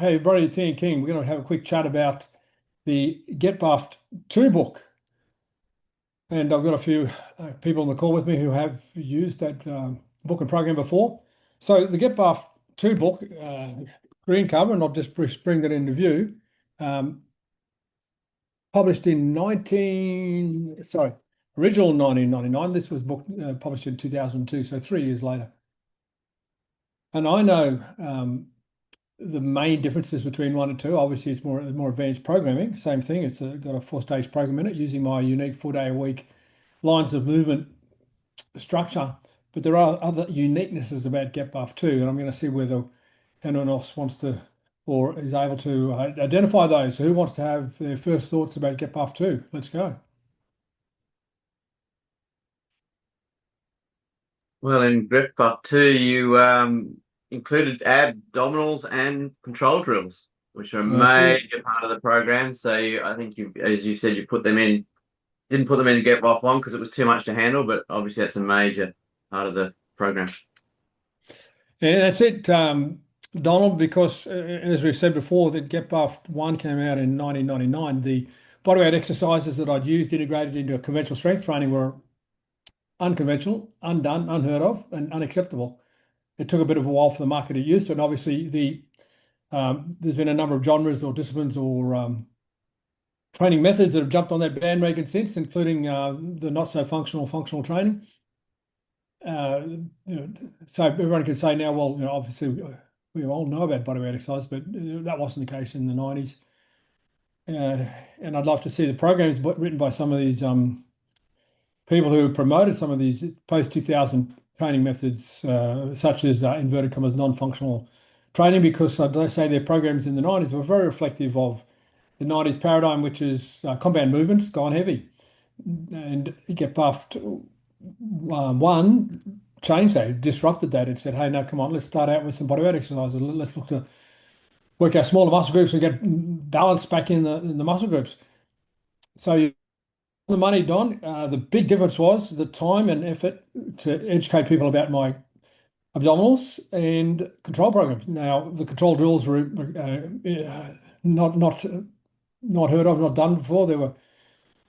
Hey, everybody, it's Ian King. We're going to have a quick chat about the Get Buffed 2 book. And I've got a few people on the call with me who have used that book and program before. So the Get Buffed 2 book, green cover, and I'll just bring that into view, um, published in original 1999. This was book published in 2002, so 3 years later. And I know the main differences between 1 and 2. Obviously, it's more advanced programming. Same thing. It's got a 4-stage program in it using my unique 4-day-a-week lines of movement structure. But there are other uniquenesses about GetBuff 2, and I'm going to see whether anyone else wants to or is able to identify those. So who wants to have their first thoughts about GetBuff 2? Let's go. Well, in Grip Buff 2, you included abdominals and control drills, which are a That's it. major part of the program. So I think as you said, you put them in, didn't put them in Get Buff 1 because it was too much to handle, but obviously that's a major part of the program. Yeah, that's it, Donald, because as we've said before, that Get Buffed 1 came out in 1999. The bodyweight exercises that I'd used integrated into a conventional strength training were unconventional, undone, unheard of, and unacceptable. It took a bit of a while for the market to get used to it. And obviously, there's been a number of genres or disciplines or training methods that have jumped on that bandwagon since, including the not so functional training. So everyone can say now, well, obviously we all know about bodyweight exercise, but that wasn't the case in the 90s. And I'd love to see the programs written by some of these people who promoted some of these post 2000 training methods, such as inverted commas non-functional training, because they say their programs in the 90s were very reflective of the 90s paradigm, which is compound movements gone heavy. And Get Buffed 1 changed that, disrupted that. It said, hey, no, come on, let's start out with some bodyweight exercises. Let's look to work our smaller muscle groups and get balance back in the muscle groups. So the money, Don. The big difference was the time and effort to educate people about my abdominals and control programs. Now, the control drills were not heard of, not done before.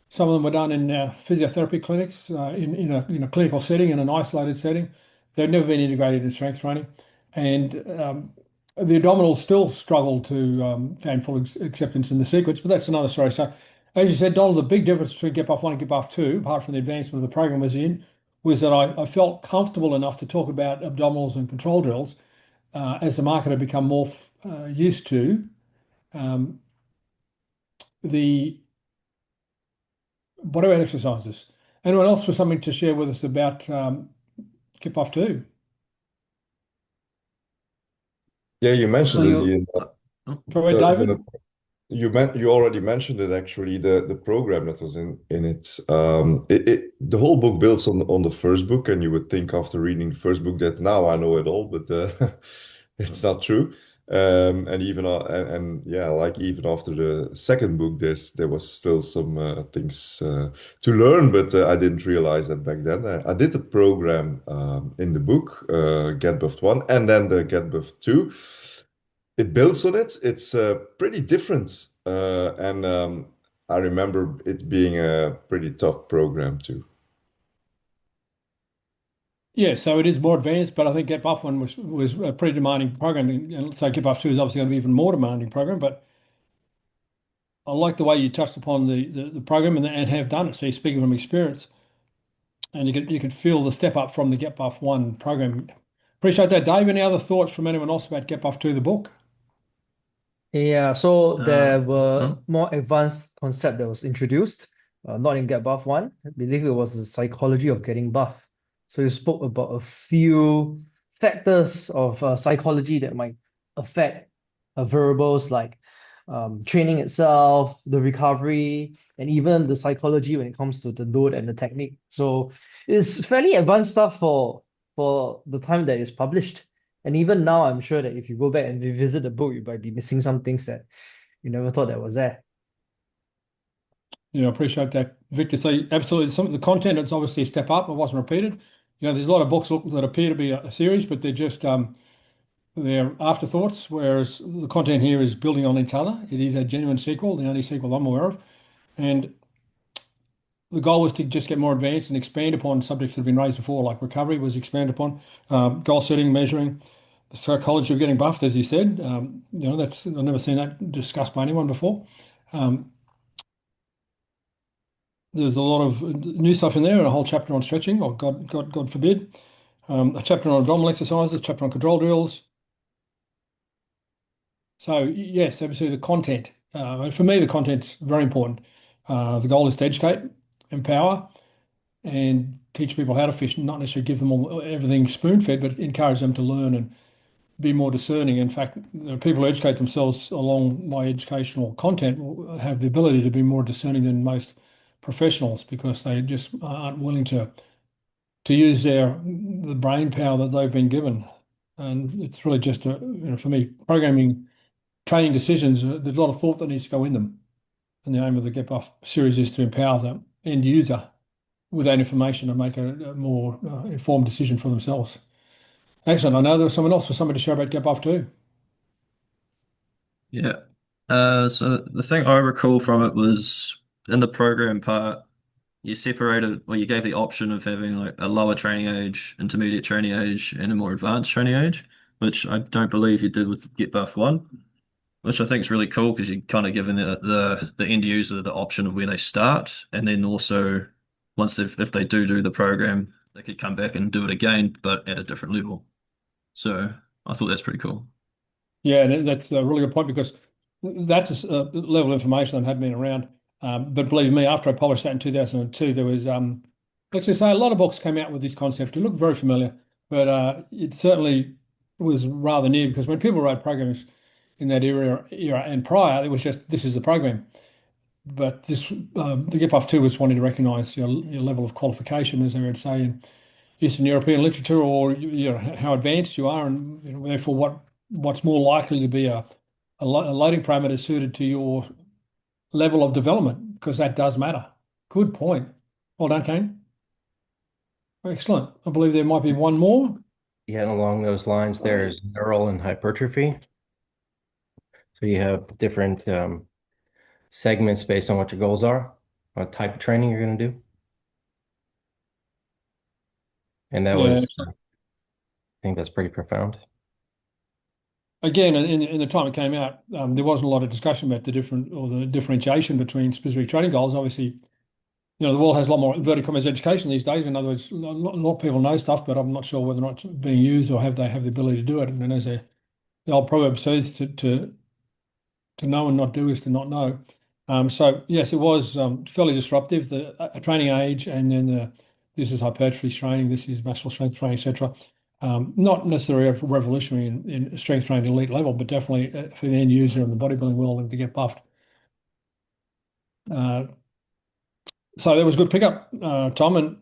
Some of them were done in physiotherapy clinics in a clinical setting, in an isolated setting. They've never been integrated in strength training, and the abdominals still struggle to gain full acceptance in the sequence. But that's another story. So, as you said, Donald, the big difference between Get Buff 1 and Get Buff 2, apart from the advancement of the program was that I felt comfortable enough to talk about abdominals and control drills as the market had become more used to um, the bodyweight exercises. Anyone else with something to share with us about Get Buff 2? Yeah, you So mentioned it, you, Ian. Go ahead, David. You already mentioned it actually, the program that was in it. The whole book builds on the first book, and you would think after reading the first book that now I know it all, but it's not true. And even and yeah, like even after the second book, there was still some things to learn, but I didn't realize that back then. I did the program in the book, Get Buffed 1, and then the Get Buffed 2. It builds on it. It's pretty different, and I remember it being a pretty tough program too. Yeah, so it is more advanced, but I think Get Buff 1 was a pretty demanding program. And so Get Buff 2 is obviously going to be even more demanding program, but I like the way you touched upon the program and have done it. So you're speaking from experience, and you could feel the step up from the Get Buff 1 program. Appreciate that, Dave. Any other thoughts from anyone else about Get Buff 2, the book? Yeah, so there um, were more advanced concept that was introduced, not in Get Buff 1. I believe it was the psychology of getting buff. So you spoke about a few factors of psychology that might affect variables like training itself, the recovery, and even the psychology when it comes to the load and the technique. So it's fairly advanced stuff for the time that it's published. And even now, I'm sure that if you go back and revisit the book, you might be missing some things that you never thought that was there. Yeah, I appreciate that, Victor. So absolutely, some of the content, it's obviously a step up. It wasn't repeated. There's a lot of books that appear to be a series, but they're just they're afterthoughts, whereas the content here is building on each other. It is a genuine sequel, the only sequel I'm aware of. And the goal was to just get more advanced and expand upon subjects that have been raised before, like recovery was expanded upon, goal setting, measuring, the psychology of getting buffed, as you said. That's I've never seen that discussed by anyone before. Um, there's a lot of new stuff in there, and a whole chapter on stretching, or God forbid, a chapter on abdominal exercises, a chapter on control drills. So yes, absolutely the content. For me, the content's very important. The goal is to educate, empower, and teach people how to fish, not necessarily give them all everything spoon-fed, but encourage them to learn and be more discerning. In fact, people who educate themselves along my educational content will have the ability to be more discerning than most professionals because they just aren't willing to use the brain power that they've been given. And it's really just for me, programming, training decisions. There's a lot of thought that needs to go in them. And the aim of the Get Buff series is to empower the end user with that information and make a more informed decision for themselves. Excellent. I know there was someone else for somebody to share about Get Buff too. Yeah. So the thing I recall from it was in the program part, you separated, or you gave the option of having like a lower training age, intermediate training age, and a more advanced training age, which I don't believe you did with Get Buff 1, which I think is really cool because you're kind of giving the end user the option of where they start, and then also once if they do the program, they could come back and do it again, but at a different level. So I thought that's pretty cool. Yeah, and that's a really good point because that's a level of information that had been around. But believe me, after I published that in 2002, there was, let's just say, a lot of books came out with this concept. It looked very familiar, but it certainly was rather new because when people wrote programs in that era and prior, it was just this is the program. But the Get Buff 2 was wanting to recognise your level of qualification, as they would say in Eastern European literature, or how advanced you are, and therefore what's more likely to be a loading parameter suited to your level of development, because that does matter. Good point. Well done, Kane. Excellent. I believe there might be one more. Yeah, and along those lines, there's neural and hypertrophy. So you have different segments based on what your goals are, what type of training you're going to do. And that Yeah. was, I think that's pretty profound. Again, in the time it came out, there wasn't a lot of discussion about the differentiation between specific training goals. Obviously, the world has a lot more inverted commas education these days. In other words, a lot of people know stuff, but I'm not sure whether or not it's being used or they have the ability to do it. And as the old proverb says, to know and not do is to not know. So yes, it was fairly disruptive. A training age, and then this is hypertrophy training, this is muscle strength training, etc. Not necessarily revolutionary in strength training elite level, but definitely for the end user in the bodybuilding world to get buffed. So that was a good pickup, Tom, and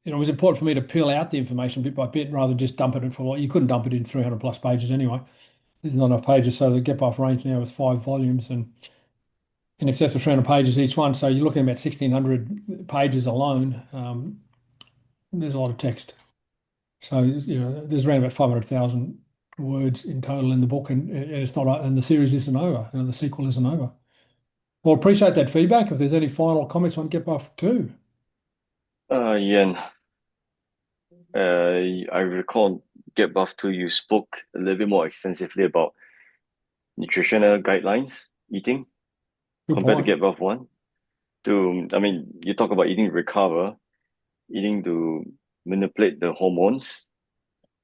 it was important for me to peel out the information bit by bit rather than just dump it in for you couldn't dump it in 300 plus pages anyway. There's not enough pages, so the Get Buff range now is 5 volumes and in excess of 300 pages each one. So you're looking at about 1,600 pages alone. There's a lot of text. So there's around about 500,000 words in total in the book, and it's not, and the series isn't over. The sequel isn't over. Well, appreciate that feedback. If there's any final comments on Get Buff 2. Ian, I recall Get Buff 2, you spoke a little bit more extensively about nutritional guidelines, eating, Good compared to point. Get Buff 1. You talk about eating to recover, eating to manipulate the hormones,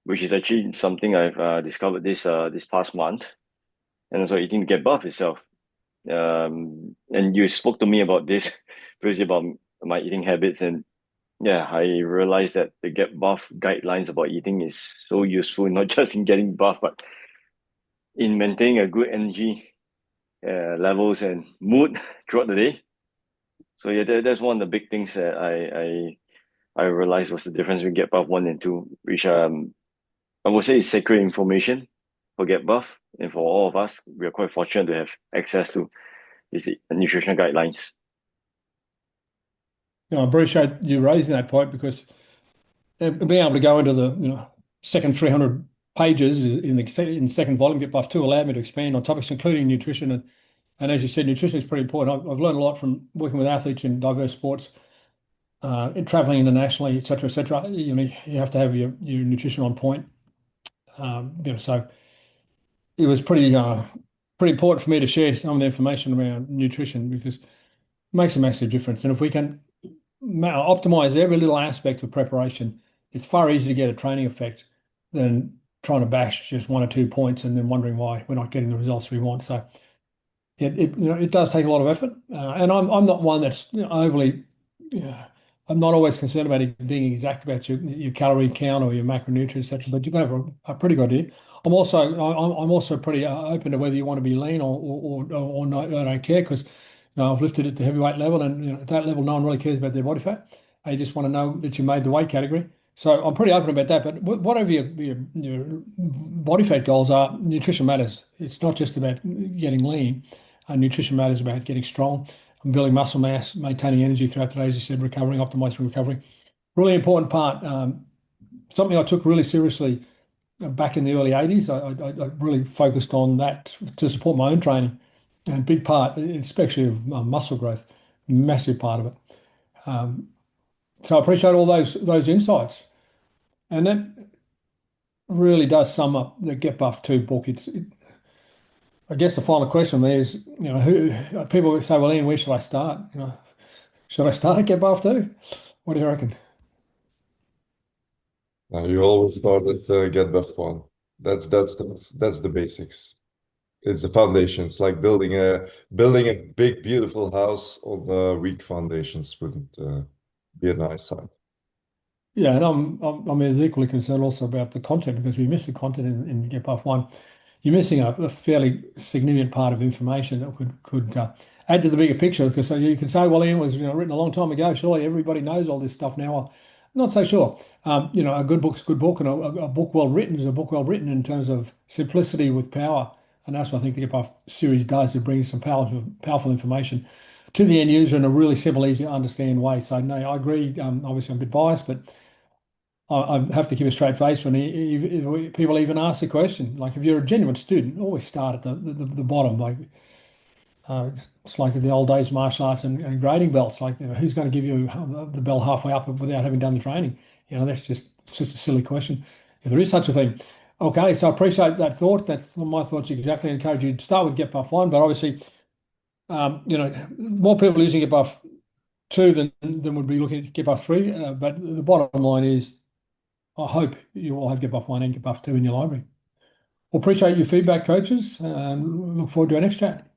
which is actually something I've discovered this past month, and also eating to get buff itself. And you spoke to me about this previously about my eating habits, and yeah, I realized that the Get Buff guidelines about eating is so useful, not just in getting buff, but in maintaining a good energy levels and mood throughout the day. So yeah, that's one of the big things that I realized was the difference between Get Buff 1 and 2, which I would say is sacred information for Get Buff, and for all of us, we are quite fortunate to have access to these nutritional guidelines. I appreciate you raising that point because being able to go into the second 300 pages in the second volume, Get Buff 2, allowed me to expand on topics including nutrition. And as you said, nutrition is pretty important. I've learned a lot from working with athletes in diverse sports, traveling internationally, et cetera, et cetera. You have to have your nutrition on point. So it was pretty important for me to share some of the information around nutrition because it makes a massive difference. And if we can optimize every little aspect of preparation, it's far easier to get a training effect than trying to bash just 1 or 2 points and then wondering why we're not getting the results we want. So it does take a lot of effort, and I'm not one that's overly. I'm not always concerned about it being exact about your calorie count or your macronutrients, etc. But you can have a pretty good idea. I'm also pretty open to whether you want to be lean or not. I don't care because I've lifted at the heavyweight level, and at that level, no one really cares about their body fat. They just want to know that you made the weight category. So I'm pretty open about that. But whatever your body fat goals are, nutrition matters. It's not just about getting lean. Nutrition matters about getting strong and building muscle mass, maintaining energy throughout the day, as you said, recovering, optimizing recovery. Really important part. Something I took really seriously back in the early 80s. I really focused on that to support my own training. And big part, especially of muscle growth, massive part of it. So I appreciate all those insights. And that really does sum up the Get Buff 2 book. I guess the final question is, who people say, well, Ian, where should I start? Should I start at Get Buff 2? What do you reckon? You always start at Get Buff 1. That's the basics. It's the foundation. It's like building a big, beautiful house on weak foundations wouldn't be a nice sight. Yeah, and I'm as equally concerned also about the content because we miss the content in Get Buff 1. You're missing a fairly significant part of information that could add to the bigger picture. Because you can say, well, Ian was written a long time ago. Surely everybody knows all this stuff now. Well, I'm not so sure. A good book's a good book, and a book well written is a book well written in terms of simplicity with power. And that's what I think the Get Buff series does. It brings some powerful information to the end user in a really simple, easy to understand way. So no, I agree. Obviously, I'm a bit biased, but I have to keep a straight face when people even ask the question. Like if you're a genuine student, always start at the bottom. Like it's like the old days of martial arts and grading belts. Like who's going to give you the bell halfway up without having done the training? That's just a silly question. If there is such a thing, okay. So I appreciate that thought. That's my thoughts exactly. I encourage you to start with Get Buff 1, but obviously, more people using Get Buff 2 than would be looking at Get Buff 3. But the bottom line is, I hope you all have Get Buff 1 and Get Buff 2 in your library. Well, appreciate your feedback, coaches, and look forward to our next chat.